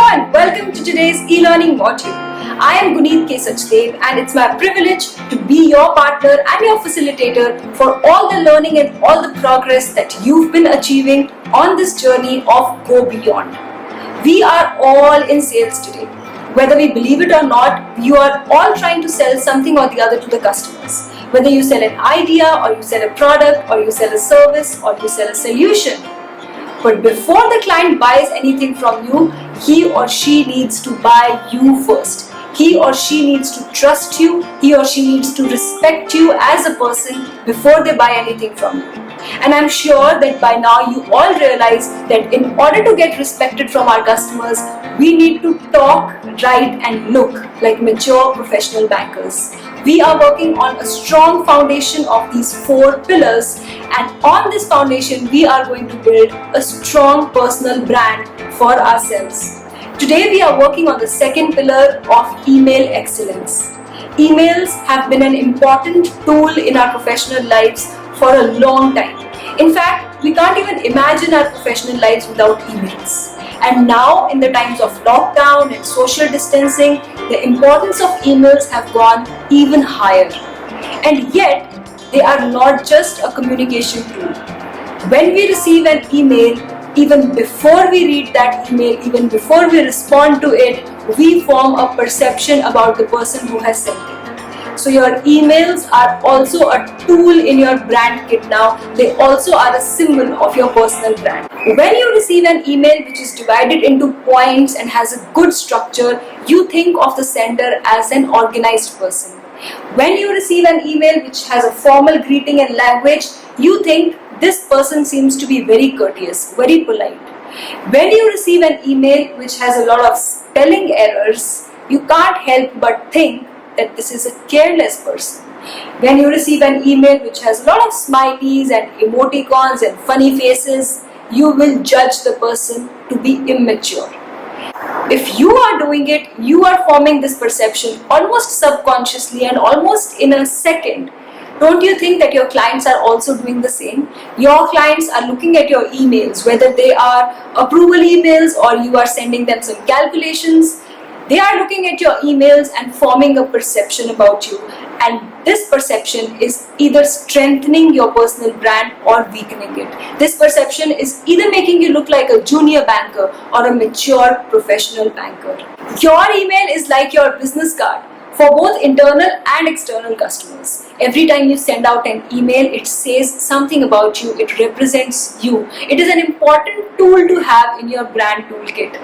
and welcome to today's e-learning module. I am Guneet K. Sachdev and it's my privilege to be your partner and your facilitator for all the learning and all the progress that you've been achieving on this journey of Go Beyond. We are all in sales today. Whether we believe it or not, you are all trying to sell something or the other to the customers. Whether you sell an idea or you sell a product or you sell a service or you sell a solution. But before the client buys anything from you, he or she needs to buy you first. He or she needs to trust you. He or she needs to respect you as a person before they buy anything from you. And I'm sure that by now you all realize that in order to get respected from our customers, we need to talk, write and look like mature professional bankers. We are working on a strong foundation of these 4 pillars, and on this foundation we are going to build a strong personal brand for ourselves. Today we are working on the second pillar of email excellence. Emails have been an important tool in our professional lives for a long time. In fact, we can't even imagine our professional lives without emails. And now, in the times of lockdown and social distancing, the importance of emails have gone even higher. And yet, they are not just a communication tool. When we receive an email, even before we read that email, even before we respond to it, we form a perception about the person who has sent it. So your emails are also a tool in your brand kit now. They also are a symbol of your personal brand. When you receive an email which is divided into points and has a good structure, you think of the sender as an organized person. When you receive an email which has a formal greeting and language, you think this person seems to be very courteous, very polite. When you receive an email which has a lot of spelling errors, you can't help but think that this is a careless person. When you receive an email which has a lot of smileys and emoticons and funny faces, you will judge the person to be immature. If you are doing it, you are forming this perception almost subconsciously and almost in a second. Don't you think that your clients are also doing the same? Your clients are looking at your emails, whether they are approval emails or you are sending them some calculations. They are looking at your emails and forming a perception about you, and this perception is either strengthening your personal brand or weakening it. This perception is either making you look like a junior banker or a mature professional banker. Your email is like your business card for both internal and external customers. Every time you send out an email, it says something about you, it represents you. It is an important tool to have in your brand toolkit.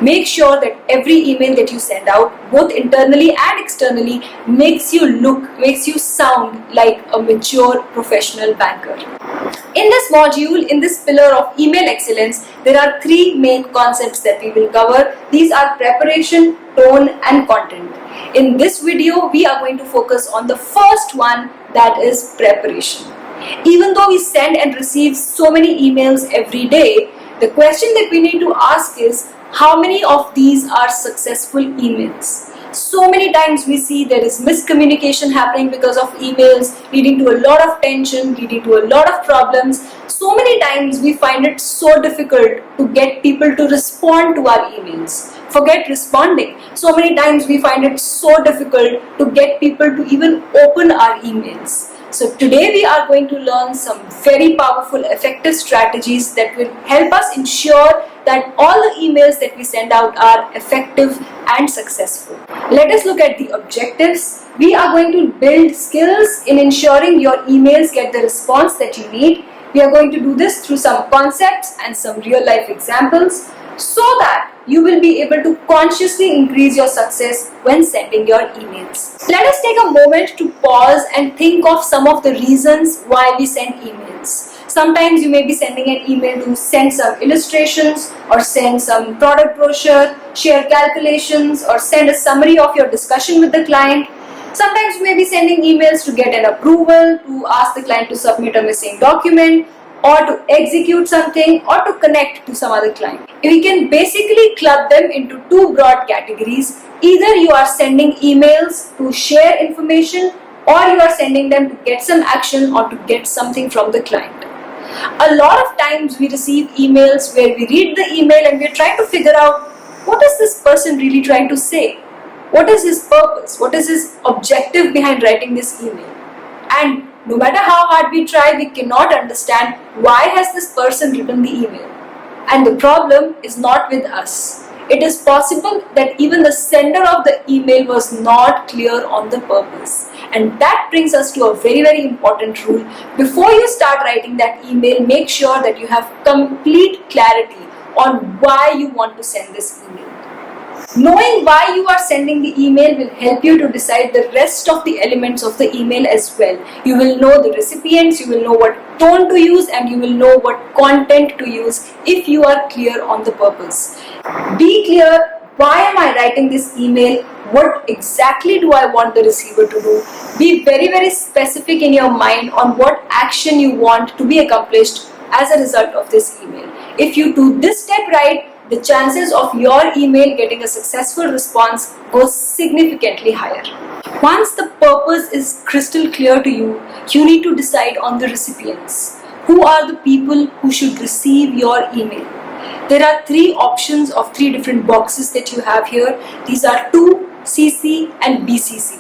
Make sure that every email that you send out, both internally and externally, makes you sound like a mature professional banker. In this module, in this pillar of email excellence, there are 3 main concepts that we will cover. These are preparation, tone and content. In this video, we are going to focus on the first one, that is preparation. Even though we send and receive so many emails every day, the question that we need to ask is, how many of these are successful emails? So many times we see there is miscommunication happening because of emails, leading to a lot of tension, leading to a lot of problems. So many times we find it so difficult to get people to respond to our emails. Forget responding. So many times we find it so difficult to get people to even open our emails. So today we are going to learn some very powerful, effective strategies that will help us ensure that all the emails that we send out are effective and successful. Let us look at the objectives. We are going to build skills in ensuring your emails get the response that you need. We are going to do this through some concepts and some real life examples, so that you will be able to consciously increase your success when sending your emails. Let us take a moment to pause and think of some of the reasons why we send emails. Sometimes you may be sending an email to send some illustrations or send some product brochure, share calculations or send a summary of your discussion with the client. Sometimes you may be sending emails to get an approval, to ask the client to submit a missing document, or to execute something, or to connect to some other client. We can basically club them into 2 broad categories. Either you are sending emails to share information, or you are sending them to get some action or to get something from the client. A lot of times we receive emails where we read the email and we are trying to figure out what is this person really trying to say? What is his purpose? What is his objective behind writing this email? And no matter how hard we try, we cannot understand why has this person written the email. And the problem is not with us. It is possible that even the sender of the email was not clear on the purpose. And that brings us to a very, very important rule. Before you start writing that email, make sure that you have complete clarity on why you want to send this email. Knowing why you are sending the email will help you to decide the rest of the elements of the email as well. You will know the recipients, you will know what tone to use, and you will know what content to use if you are clear on the purpose. Be clear, why am I writing this email? What exactly do I want the receiver to do? Be very, very specific in your mind on what action you want to be accomplished as a result of this email. If you do this step right, the chances of your email getting a successful response goes significantly higher. Once the purpose is crystal clear to you, you need to decide on the recipients. Who are the people who should receive your email? There are three options of three different boxes that you have here. These are to, CC and BCC.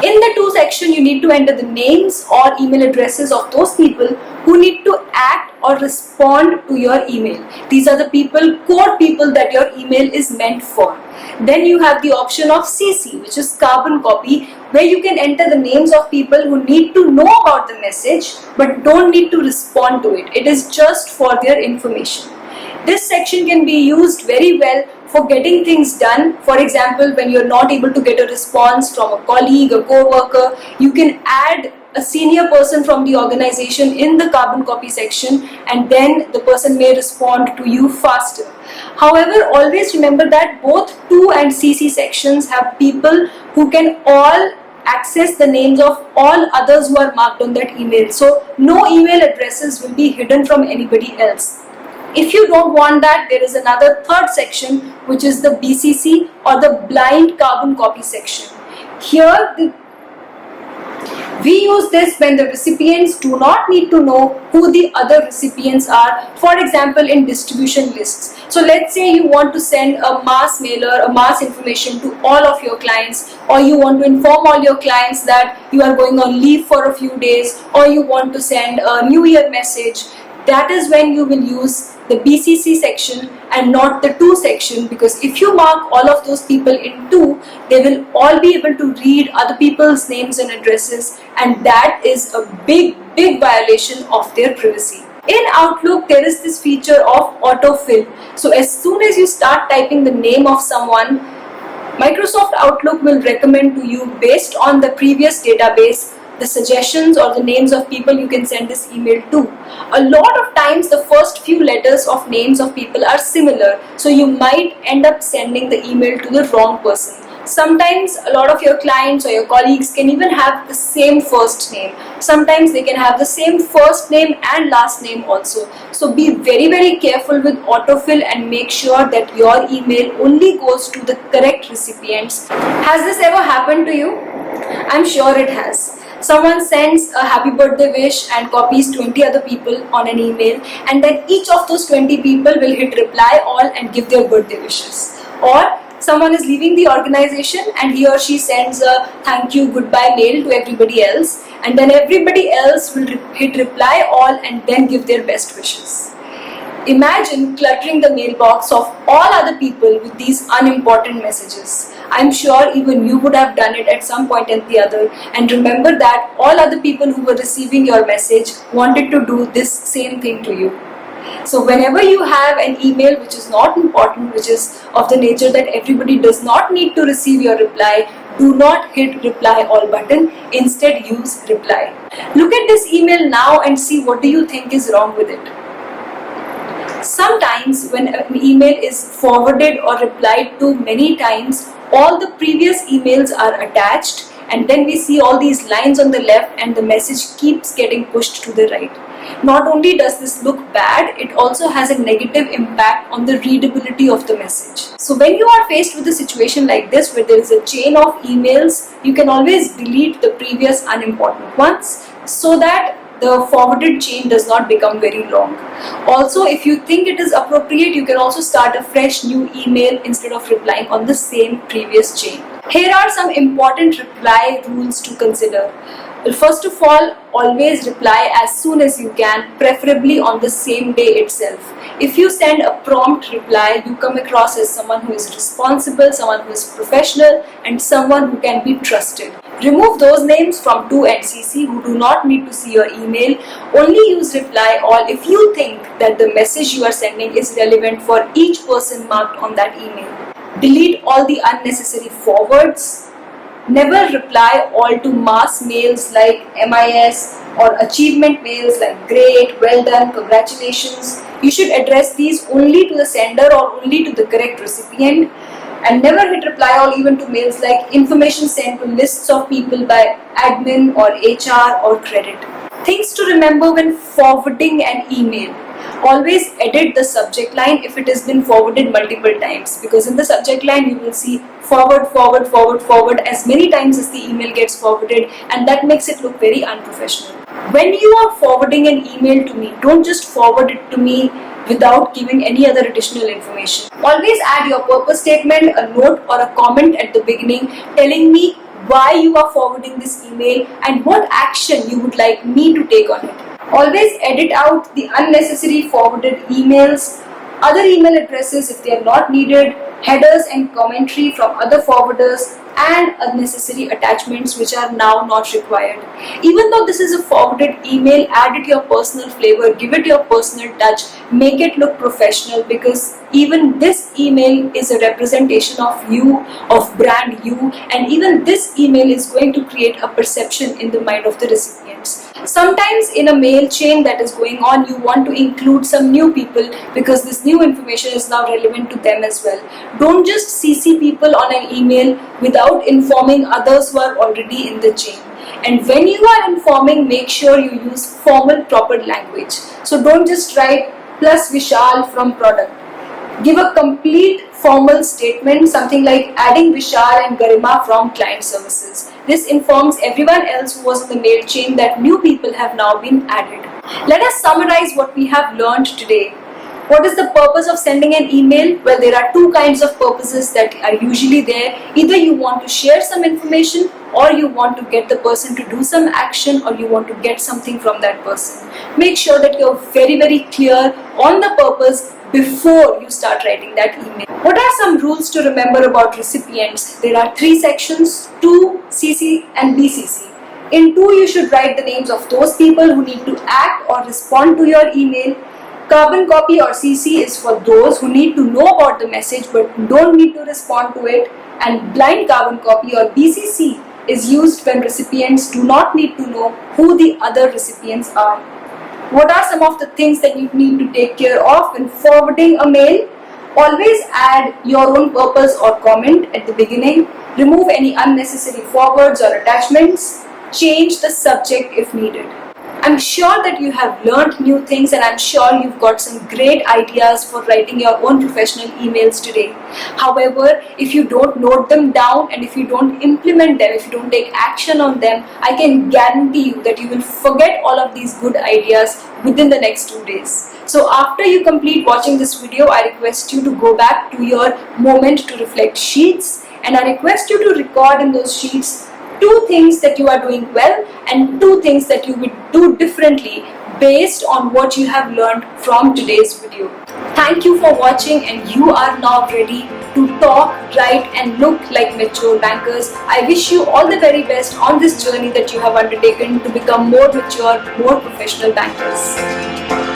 In the to section, you need to enter the names or email addresses of those people who need to act or respond to your email. These are the people, core people that your email is meant for. Then you have the option of CC, which is carbon copy, where you can enter the names of people who need to know about the message but don't need to respond to it. It is just for their information. This section can be used very well for getting things done. For example, when you're not able to get a response from a colleague, a co-worker, you can add a senior person from the organization in the carbon copy section, and then the person may respond to you faster. However, always remember that both to and CC sections have people who can all access the names of all others who are marked on that email. So no email addresses will be hidden from anybody else. If you don't want that, there is another third section, which is the BCC or the blind carbon copy section. Here, we use this when the recipients do not need to know who the other recipients are, for example, in distribution lists. So let's say you want to send a mass mailer, a mass information to all of your clients, or you want to inform all your clients that you are going on leave for a few days, or you want to send a New Year message. That is when you will use the BCC section and not the to section, because if you mark all of those people in to, they will all be able to read other people's names and addresses, and that is a big violation of their privacy. In Outlook, there is this feature of autofill. So as soon as you start typing the name of someone, Microsoft Outlook will recommend to you, based on the previous database, the suggestions or the names of people you can send this email to. A lot of times the first few letters of names of people are similar, so you might end up sending the email to the wrong person. Sometimes a lot of your clients or your colleagues can even have the same first name. Sometimes they can have the same first name and last name also. So be very careful with autofill and make sure that your email only goes to the correct recipients. Has this ever happened to you? I'm sure it has. Someone sends a happy birthday wish and copies 20 other people on an email, and then each of those 20 people will hit reply all and give their birthday wishes. Or someone is leaving the organization and he or she sends a thank you goodbye mail to everybody else, and then everybody else will hit reply all and then give their best wishes. Imagine cluttering the mailbox of all other people with these unimportant messages. I'm sure even you would have done it at some point or the other, and remember that all other people who were receiving your message wanted to do this same thing to you. So whenever you have an email which is not important, which is of the nature that everybody does not need to receive your reply, do not hit reply all button, instead use reply. Look at this email now and see what do you think is wrong with it. Sometimes when an email is forwarded or replied to many times, all the previous emails are attached, and then we see all these lines on the left and the message keeps getting pushed to the right. Not only does this look bad, it also has a negative impact on the readability of the message. So when you are faced with a situation like this where there is a chain of emails, you can always delete the previous unimportant ones so that the forwarded chain does not become very long. Also, if you think it is appropriate, you can also start a fresh new email instead of replying on the same previous chain. Here are some important reply rules to consider. Well, first of all, always reply as soon as you can, preferably on the same day itself. If you send a prompt reply, you come across as someone who is responsible, someone who is professional, and someone who can be trusted. Remove those names from to and CC who do not need to see your email. Only use reply all if you think that the message you are sending is relevant for each person marked on that email. Delete all the unnecessary forwards. Never reply all to mass mails like MIS or achievement mails like great, well done, congratulations. You should address these only to the sender or only to the correct recipient. And never hit reply all even to mails like information sent to lists of people by admin or HR or credit. Things to remember when forwarding an email. Always edit the subject line if it has been forwarded multiple times, because in the subject line you will see forward, forward, forward, forward as many times as the email gets forwarded, and that makes it look very unprofessional. When you are forwarding an email to me, don't just forward it to me without giving any other additional information. Always add your purpose statement, a note or a comment at the beginning telling me why you are forwarding this email and what action you would like me to take on it. Always edit out the unnecessary forwarded emails, other email addresses if they are not needed, headers and commentary from other forwarders, and unnecessary attachments which are now not required. Even though this is a forwarded email, add it your personal flavor, give it your personal touch, make it look professional, because even this email is a representation of you, of brand you, and even this email is going to create a perception in the mind of the recipients. Sometimes in a mail chain that is going on, you want to include some new people because this new information is now relevant to them as well. Don't just CC people on an email without informing others who are already in the chain. And when you are informing, make sure you use formal, proper language. So don't just write plus Vishal from product. Give a complete formal statement, something like adding Vishal and Garima from client services. This informs everyone else who was in the mail chain that new people have now been added. Let us summarize what we have learned today. What is the purpose of sending an email? Well, there are two kinds of purposes that are usually there. Either you want to share some information, or you want to get the person to do some action, or you want to get something from that person. Make sure that you're very, very clear on the purpose before you start writing that email. What are some rules to remember about recipients? There are 3 sections: to, CC and BCC. In to, you should write the names of those people who need to act or respond to your email. Carbon copy or CC is for those who need to know about the message but don't need to respond to it. And blind carbon copy or BCC is used when recipients do not need to know who the other recipients are. What are some of the things that you need to take care of when forwarding a mail? Always add your own purpose or comment at the beginning. Remove any unnecessary forwards or attachments. Change the subject if needed. I'm sure that you have learned new things, and I'm sure you've got some great ideas for writing your own professional emails today. However, if you don't note them down and if you don't implement them, if you don't take action on them, I can guarantee you that you will forget all of these good ideas within the next 2 days. So after you complete watching this video, I request you to go back to your moment to reflect sheets, and I request you to record in those sheets 2 things that you are doing well and 2 things that you would do differently based on what you have learned from today's video. Thank you for watching, and you are now ready to talk, write and look like mature bankers. I wish you all the very best on this journey that you have undertaken to become more mature, more professional bankers.